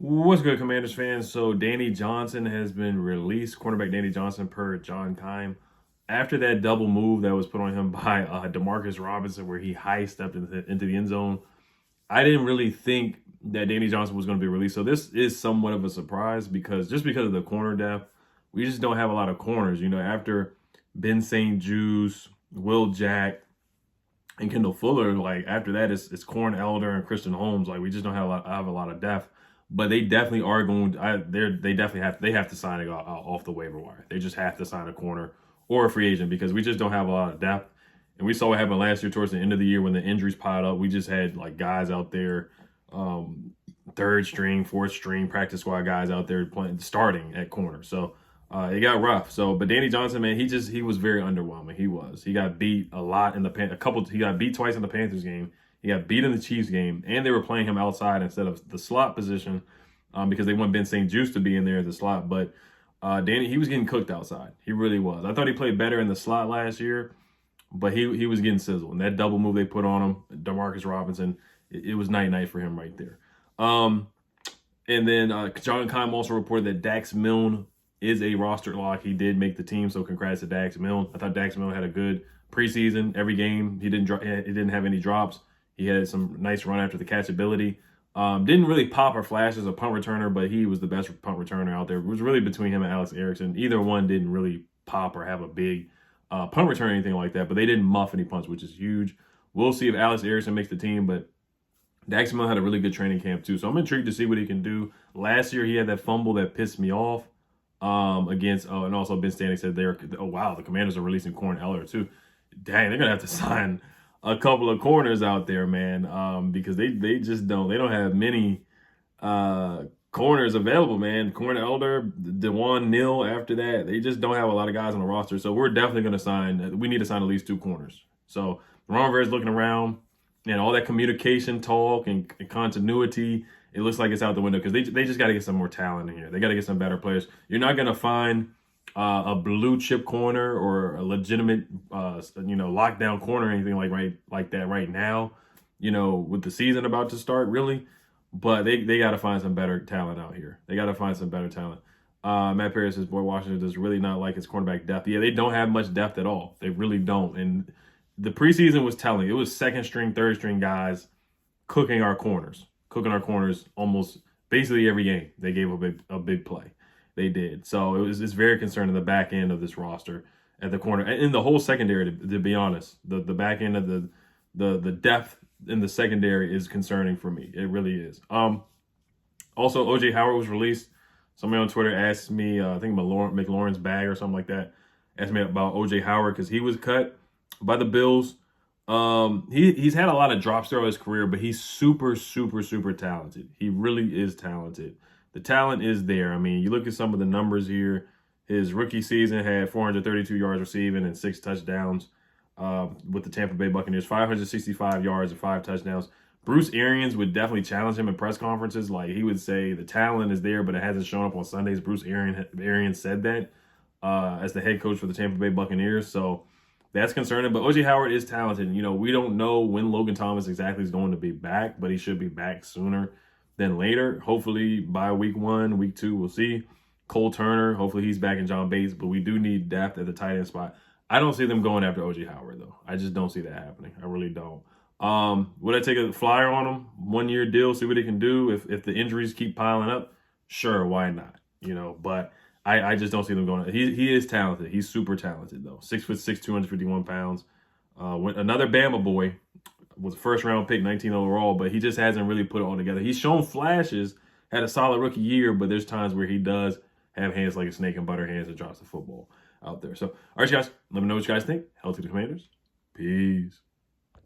What's good, Commanders fans? So Danny Johnson has been released, cornerback Danny Johnson per John Keim. After that double move that was put on him by Demarcus Robinson, where he high stepped into the end zone, I didn't really think that Danny Johnson was going to be released. So this is somewhat of a surprise because of the corner depth, we just don't have a lot of corners. After Ben St. Juice, Will Jack, and Kendall Fuller, like after that, it's Corn Elder and Christian Holmes. Like we just don't have a lot of depth. But they definitely are going. They have to sign it off the waiver wire. They just have to sign a corner or a free agent because we just don't have a lot of depth. And we saw what happened last year towards the end of the year when the injuries piled up. We just had like guys out there, third string, fourth string, practice squad guys out there starting at corner. So it got rough. But Danny Johnson, man, he was very underwhelming. He got beat a lot in he got beat twice in the Panthers game. He got beat in the Chiefs game, and they were playing him outside instead of the slot position because they want Ben St. Juice to be in there as the slot. But Danny, he was getting cooked outside. He really was. I thought he played better in the slot last year, but he was getting sizzled. And that double move they put on him, Demarcus Robinson, it was night-night for him right there. And then John Keim also reported that Dax Mill is a roster lock. He did make the team, so congrats to Dax Mill. I thought Dax Mill had a good preseason. Every game, he didn't have any drops. He had some nice run after the catchability. Didn't really pop or flash as a punt returner, but he was the best punt returner out there. It was really between him and Alex Erickson. Either one didn't really pop or have a big punt return or anything like that, but they didn't muff any punts, which is huge. We'll see if Alex Erickson makes the team, but Dax Mill had a really good training camp too, so I'm intrigued to see what he can do. Last year, he had that fumble that pissed me off and also Ben Stanley said the Commanders are releasing Corn Eller too. Dang, they're going to have to sign a couple of corners out there, man, because they don't have many corners available, man. Corn Elder, DeJuan Neal after that, they just don't have a lot of guys on the roster. So we're definitely going to we need to sign at least 2 corners. So Ron Rivera's looking around and all that communication talk and continuity, it looks like it's out the window because they just got to get some more talent in here. They got to get some better players. You're not going to find a blue chip corner or a legitimate, lockdown corner or anything like that right now, with the season about to start, really. But they got to find some better talent out here. They got to find some better talent. Matt Perry says, boy, Washington does really not like his cornerback depth. Yeah, they don't have much depth at all. They really don't. And the preseason was telling. It was second string, third string guys cooking our corners almost basically every game. They gave a big play. They did. So it's very concerning the back end of this roster at the corner and the whole secondary. To be honest, the back end of the depth in the secondary is concerning for me. It really is. Also, OJ Howard was released. Somebody on Twitter asked me, I think McLaurin's bag or something like that, asked me about OJ Howard because he was cut by the Bills. He's had a lot of drops throughout his career, but he's super, super, super talented. He really is talented. The talent is there. I mean, you look at some of the numbers here. His rookie season had 432 yards receiving and 6 touchdowns with the Tampa Bay Buccaneers, 565 yards and 5 touchdowns. Bruce Arians would definitely challenge him in press conferences. Like, he would say the talent is there, but it hasn't shown up on Sundays. Bruce Arians said that as the head coach for the Tampa Bay Buccaneers. So that's concerning. But OJ Howard is talented. We don't know when Logan Thomas exactly is going to be back, but he should be back sooner than later. Hopefully by week 1, week 2, we'll see. Cole Turner, hopefully he's back in John Bates, but we do need depth at the tight end spot. I don't see them going after OJ Howard, though. I just don't see that happening. I really don't. Would I take a flyer on him? 1-year deal, see what he can do? If the injuries keep piling up, sure, why not? But I just don't see them going. He is talented. He's super talented, though. 6'6", 251 pounds. Another Bama boy. Was a first-round pick, 19 overall, but he just hasn't really put it all together. He's shown flashes, had a solid rookie year, but there's times where he does have hands like a snake and butter hands and drops the football out there. So, all right, guys, let me know what you guys think. Hell to the Commanders. Peace.